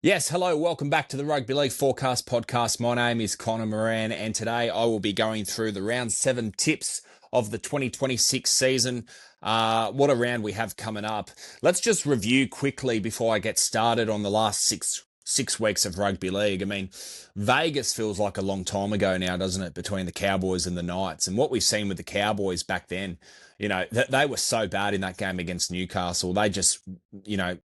Yes, hello, welcome back to the Rugby League Forecast podcast. My name is Connor Moran, and today I will be going through the round 7 tips of the 2026 season. What a round we have coming up. Let's just review quickly before I get started on the last six weeks of rugby league. I mean, Vegas feels like a long time ago now, doesn't it, between the Cowboys and the Knights? And what we've seen with the Cowboys back then, they were so bad in that game against Newcastle. They just, you know,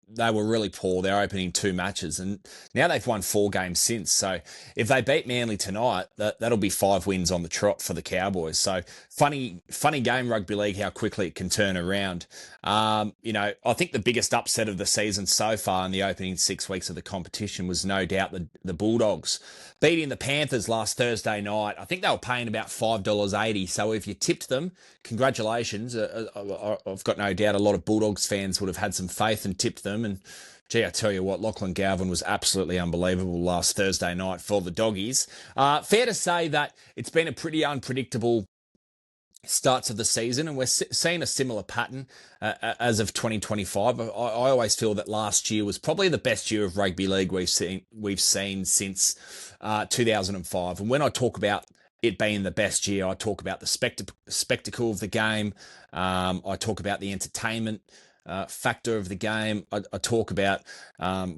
they were really poor. They're opening 2 matches, and now they've won 4 games since. So if they beat Manly tonight, that'll be 5 wins on the trot for the Cowboys. So funny game, rugby league, how quickly it can turn around. I think the biggest upset of the season so far in the opening 6 weeks of the competition was no doubt the Bulldogs beating the Panthers last Thursday night. I think they were paying about $5.80. So if you tipped them, congratulations. I've got no doubt a lot of Bulldogs fans would have had some faith and tipped them. And gee, I tell you what, Lachlan Galvin was absolutely unbelievable last Thursday night for the Doggies. Fair to say that it's been a pretty unpredictable starts of the season, and we're seeing a similar pattern as of 2025. I always feel that last year was probably the best year of rugby league we've seen since 2005. And when I talk about it being the best year, I talk about the spectacle of the game. I talk about the entertainment factor of the game. I talk about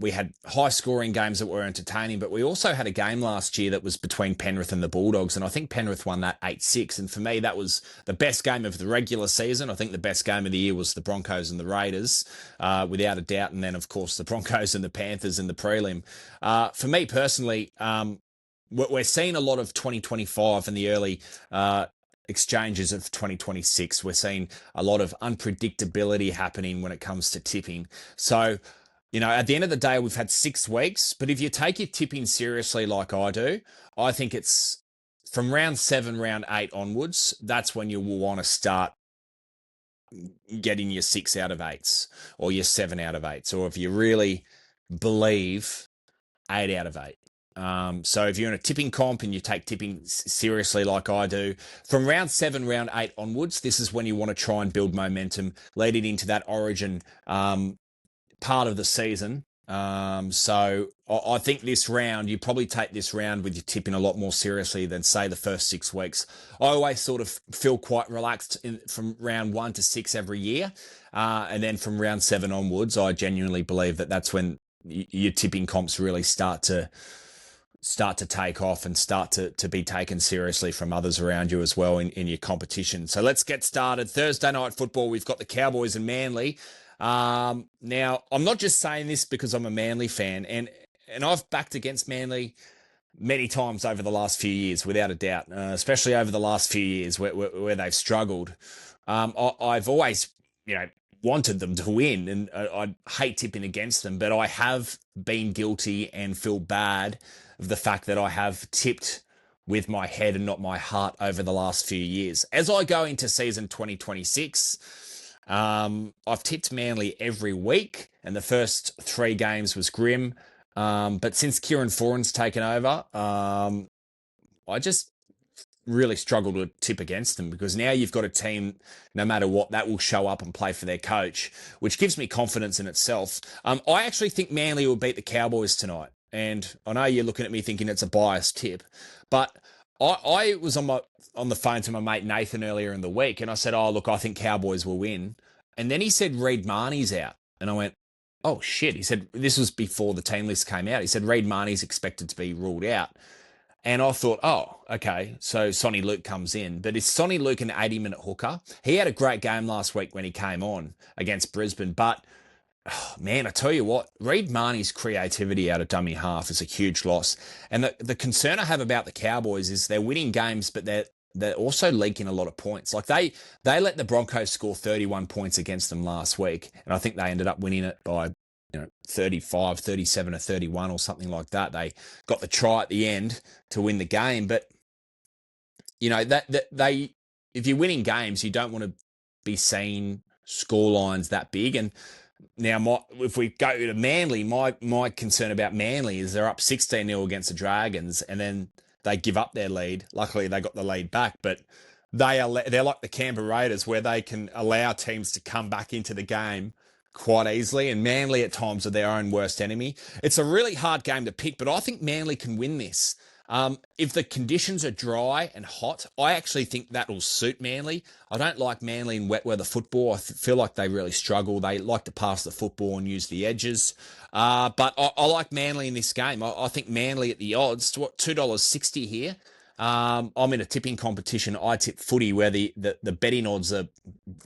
we had high scoring games that were entertaining, but we also had a game last year that was between Penrith and the Bulldogs, and I think Penrith won that 8-6. And for me, that was the best game of the regular season. I think the best game of the year was the Broncos and the Raiders, without a doubt. And then, of course, the Broncos and the Panthers in the prelim. For me personally, we're seeing a lot of 2025 and the early exchanges of 2026. We're seeing a lot of unpredictability happening when it comes to tipping. So, at the end of the day, we've had 6 weeks, but if you take your tipping seriously like I do, I think it's from round 7, round 8 onwards, that's when you will want to start getting your 6 out of 8s or your 7 out of 8s, or if you really believe, 8 out of 8. So if you're in a tipping comp and you take tipping seriously like I do, from round 7, round 8 onwards, this is when you want to try and build momentum leading into that origin part of the season. So I think this round, you probably take this round with your tipping a lot more seriously than, say, the first 6 weeks. I always sort of feel quite relaxed from round 1 to 6 every year. And then from round 7 onwards, I genuinely believe that that's when your tipping comps really start to take off and start to be taken seriously from others around you as well in your competition. So let's get started. Thursday night football, we've got the Cowboys and Manly. Now, I'm not just saying this because I'm a Manly fan, and I've backed against Manly many times over the last few years, without a doubt, especially over the last few years where they've struggled. I've always, wanted them to win, and I hate tipping against them, but I have been guilty and feel bad of the fact that I have tipped with my head and not my heart over the last few years. As I go into season 2026, I've tipped Manly every week, and the first 3 games was grim. But since Kieran Foran's taken over, I just really struggle to tip against them, because now you've got a team, no matter what, that will show up and play for their coach, which gives me confidence in itself. I actually think Manly will beat the Cowboys tonight. And I know you're looking at me thinking it's a biased tip, but I was on the phone to my mate Nathan earlier in the week, and I said, "Oh, look, I think Cowboys will win." And then he said Reed Marnie's out, and I went, "Oh shit!" He said this was before the team list came out. He said Reed Marnie's expected to be ruled out, and I thought, "Oh, okay." So Sonny Luke comes in, but is Sonny Luke an 80-minute hooker? He had a great game last week when he came on against Brisbane, but man, I tell you what, Reed Marnie's creativity out of dummy half is a huge loss. And the concern I have about the Cowboys is they're winning games, but they're also leaking a lot of points. Like they let the Broncos score 31 points against them last week, and I think they ended up winning it by 35, 37 or 31 or something like that. They got the try at the end to win the game, but if you're winning games, you don't want to be seeing score lines that big. And now, if we go to Manly, my concern about Manly is they're up 16-0 against the Dragons, and then they give up their lead. Luckily, they got the lead back, but they're like the Canberra Raiders, where they can allow teams to come back into the game quite easily, and Manly at times are their own worst enemy. It's a really hard game to pick, but I think Manly can win this. If the conditions are dry and hot, I actually think that will suit Manly. I don't like Manly in wet weather football. I feel like they really struggle. They like to pass the football and use the edges. But I like Manly in this game. I think Manly at the odds, what, $2.60 here. I'm in a tipping competition. I tip footy where the betting odds are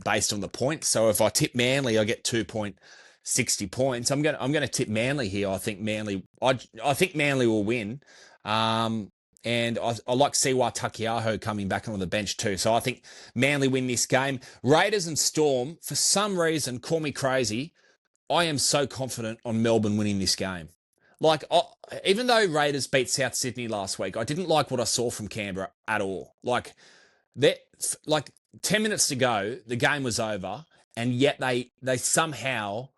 based on the points. So if I tip Manly, I get 2.60 points. I'm gonna tip Manly here. I think Manly will win. And I like Siwa Takiaho coming back on the bench too. So I think Manly win this game. Raiders and Storm, for some reason, call me crazy, I am so confident on Melbourne winning this game. Like, even though Raiders beat South Sydney last week, I didn't like what I saw from Canberra at all. Like 10 minutes to go, the game was over, and yet they somehow,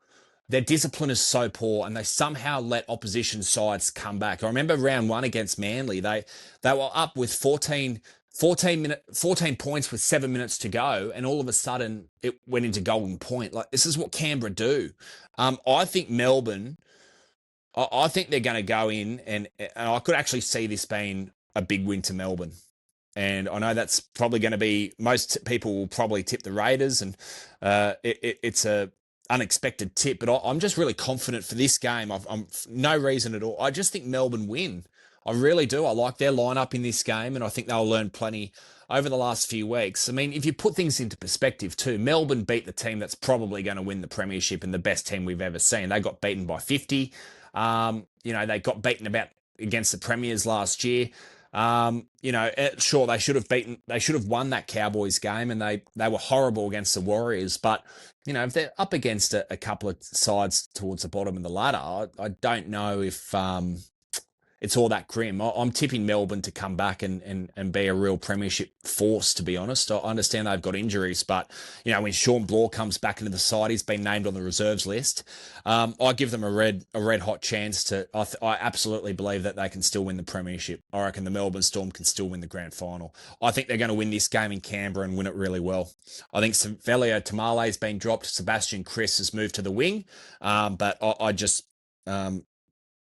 their discipline is so poor, and they somehow let opposition sides come back. I remember round one against Manly, they were up with 14 points with 7 minutes to go, and all of a sudden it went into golden point. Like, this is what Canberra do. I think Melbourne, I think they're going to go in, and I could actually see this being a big win to Melbourne. And I know that's probably going to be, most people will probably tip the Raiders, and it's a unexpected tip, but I'm just really confident for this game. I'm no reason at all. I just think Melbourne win. I really do. I like their lineup in this game, and I think they'll learn plenty over the last few weeks. I mean, if you put things into perspective too, Melbourne beat the team that's probably going to win the premiership and the best team we've ever seen. They got beaten by 50. They got beaten against the premiers last year. Sure, they should have won that Cowboys game, and they were horrible against the Warriors. But, if they're up against a couple of sides towards the bottom of the ladder, I don't know if it's all that grim. I'm tipping Melbourne to come back and be a real premiership force, to be honest. I understand they've got injuries, but, when Sean Bloor comes back into the side, he's been named on the reserves list. I give them a red hot chance to. I absolutely believe that they can still win the premiership. I reckon the Melbourne Storm can still win the grand final. I think they're going to win this game in Canberra and win it really well. I think Velio Tamale's been dropped. Sebastian Chris has moved to the wing, but I just.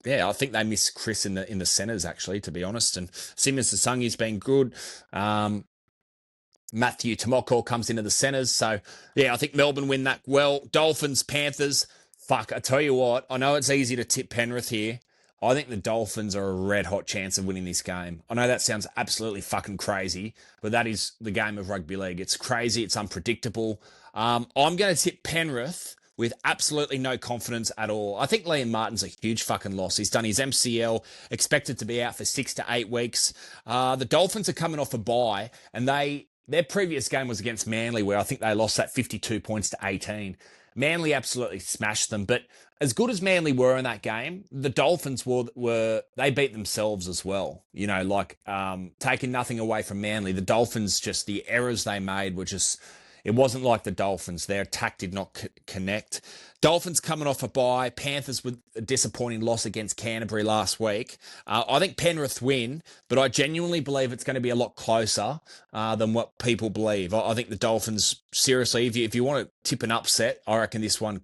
I think they miss Chris in the centres, actually, to be honest. And Simmons Sasangi's been good. Matthew Tomoko comes into the centres. So, I think Melbourne win that well. Dolphins, Panthers. Fuck, I tell you what, I know it's easy to tip Penrith here. I think the Dolphins are a red-hot chance of winning this game. I know that sounds absolutely fucking crazy, but that is the game of rugby league. It's crazy. It's unpredictable. I'm going to tip Penrith with absolutely no confidence at all. I think Liam Martin's a huge fucking loss. He's done his MCL, expected to be out for 6 to 8 weeks. The Dolphins are coming off a bye, and their previous game was against Manly, where I think they lost that 52 points to 18. Manly absolutely smashed them, but as good as Manly were in that game, the Dolphins they beat themselves as well. Taking nothing away from Manly, the Dolphins, just the errors they made were just. It wasn't like the Dolphins. Their attack did not connect. Dolphins coming off a bye. Panthers with a disappointing loss against Canterbury last week. I think Penrith win, but I genuinely believe it's going to be a lot closer than what people believe. I think the Dolphins, seriously, if you want to tip an upset, I reckon this one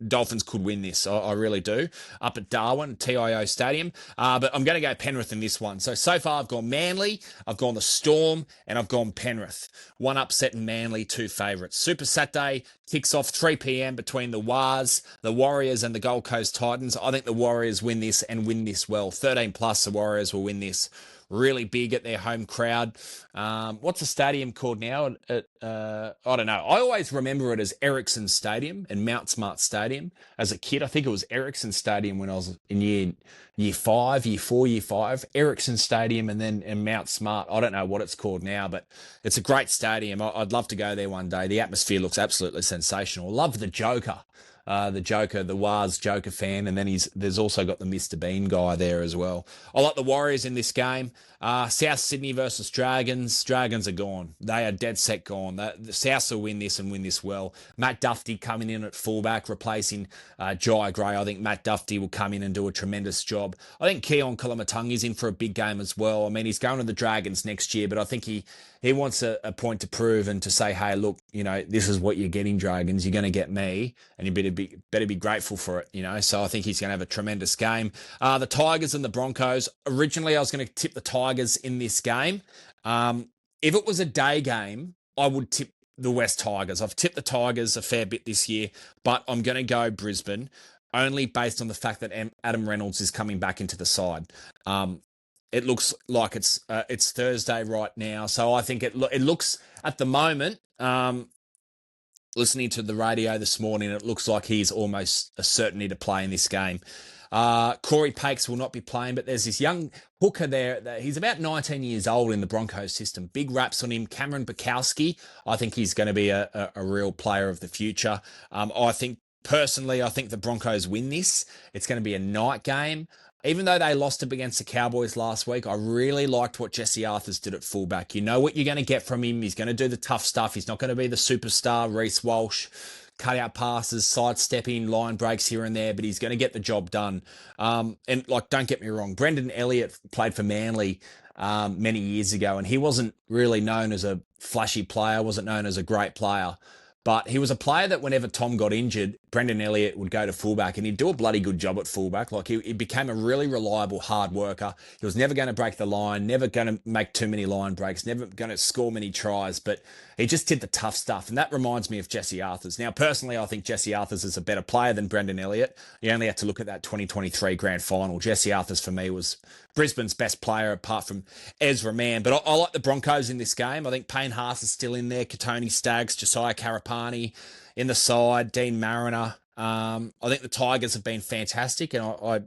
Dolphins could win this. I really do. Up at Darwin, TIO Stadium. But I'm going to go Penrith in this one. So far I've gone Manly, I've gone the Storm, and I've gone Penrith. One upset in Manly, 2 favourites. Super Saturday kicks off 3 p.m. between the Wars, the Warriors, and the Gold Coast Titans. I think the Warriors win this and win this well. 13 plus, the Warriors will win this. Really big at their home crowd. What's the stadium called now? I don't know. I always remember it as Ericsson Stadium and Mount Smart Stadium. As a kid, I think it was Ericsson Stadium when I was in year 5. Ericsson Stadium and Mount Smart. I don't know what it's called now, but it's a great stadium. I'd love to go there one day. The atmosphere looks absolutely sensational. Love the Joker. the Joker, the Waz Joker fan, and then there's also got the Mr. Bean guy there as well. I like the Warriors in this game. South Sydney versus Dragons. Dragons are gone. They are dead set gone. The Souths will win this and win this well. Matt Duffy coming in at fullback, replacing Jai Gray. I think Matt Duffy will come in and do a tremendous job. I think Keon Kalamatungi's in for a big game as well. I mean, he's going to the Dragons next year, but I think he wants a point to prove and to say, hey, look, this is what you're getting, Dragons. You're going to get me, and you better be grateful for it, So I think he's going to have a tremendous game. The Tigers and the Broncos. Originally, I was going to tip the Tigers in this game. If it was a day game, I would tip the West Tigers. I've tipped the Tigers a fair bit this year, but I'm going to go Brisbane only based on the fact that Adam Reynolds is coming back into the side. It looks like it's Thursday right now, so I think it looks at the moment. Listening to the radio this morning, it looks like he's almost a certainty to play in this game. Corey Pakes will not be playing, but there's this young hooker there. He's about 19 years old in the Broncos system. Big raps on him. Cameron Bukowski. I think he's going to be a real player of the future. I think the Broncos win this. It's going to be a night game. Even though they lost it against the Cowboys last week, I really liked what Jesse Arthurs did at fullback. You know what you're going to get from him. He's going to do the tough stuff. He's not going to be the superstar Reece Walsh, cut out passes, sidestepping, line breaks here and there, but he's going to get the job done. And don't get me wrong, Brendan Elliott played for Manly many years ago, and he wasn't really known as a flashy player, wasn't known as a great player. But he was a player that whenever Tom got injured, Brendan Elliott would go to fullback and he'd do a bloody good job at fullback. Like he became a really reliable hard worker. He was never going to break the line, never going to make too many line breaks, never going to score many tries, but he just did the tough stuff. And that reminds me of Jesse Arthurs. Now, personally, I think Jesse Arthurs is a better player than Brendan Elliott. You only have to look at that 2023 grand final. Jesse Arthurs, for me, was Brisbane's best player apart from Ezra Mann. But I like the Broncos in this game. I think Payne Haas is still in there. Katoni Staggs, Josiah Karapani in the side, Dean Mariner. I think the Tigers have been fantastic, and I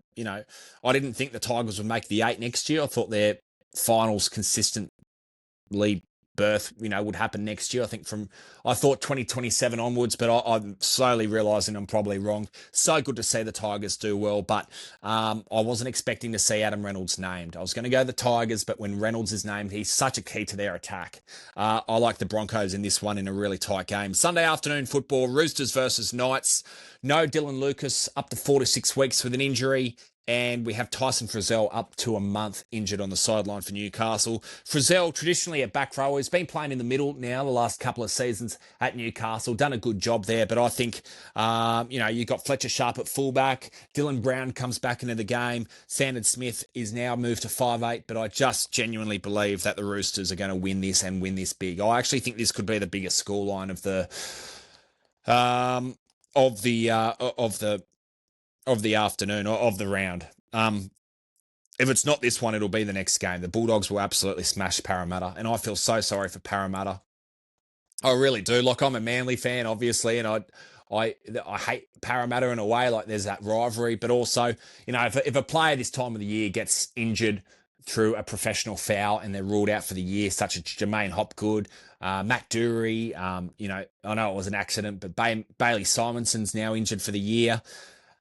didn't think the Tigers would make the 8 next year. I thought their finals consistently berth, would happen next year. I thought 2027 onwards, but I'm slowly realising I'm probably wrong. So good to see the Tigers do well, but I wasn't expecting to see Adam Reynolds named. I was going to go the Tigers, but when Reynolds is named, he's such a key to their attack. I like the Broncos in this one in a really tight game. Sunday afternoon football, Roosters versus Knights. No Dylan Lucas, up to 4 to 6 weeks with an injury. And we have Tyson Frizzell up to a month injured on the sideline for Newcastle. Frizzell, traditionally a back rower, has been playing in the middle now the last couple of seasons at Newcastle. Done a good job there, but I think, you've got Fletcher Sharp at fullback. Dylan Brown comes back into the game. Sandon Smith is now moved to 5'8", but I just genuinely believe that the Roosters are going to win this and win this big. I actually think this could be the biggest scoreline of the afternoon or of the round. If it's not this one, it'll be the next game. The Bulldogs will absolutely smash Parramatta, and I feel so sorry for Parramatta. I really do. Like, I'm a Manly fan, obviously, and I hate Parramatta in a way. Like, there's that rivalry, but also, if a player this time of the year gets injured through a professional foul and they're ruled out for the year, such as Jermaine Hopgood, Matt Dury, I know it was an accident, but Bailey Simonson's now injured for the year.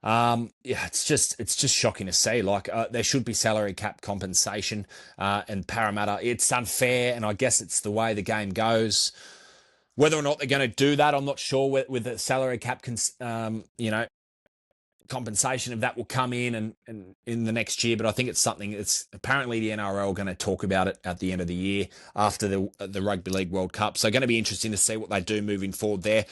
It's just shocking to see. Like, there should be salary cap compensation, and Parramatta, it's unfair, and I guess it's the way the game goes. Whether or not they're going to do that, I'm not sure. With the salary cap, compensation of that will come in and in the next year, but I think it's something. It's apparently the NRL going to talk about it at the end of the year after the Rugby League World Cup. So going to be interesting to see what they do moving forward there.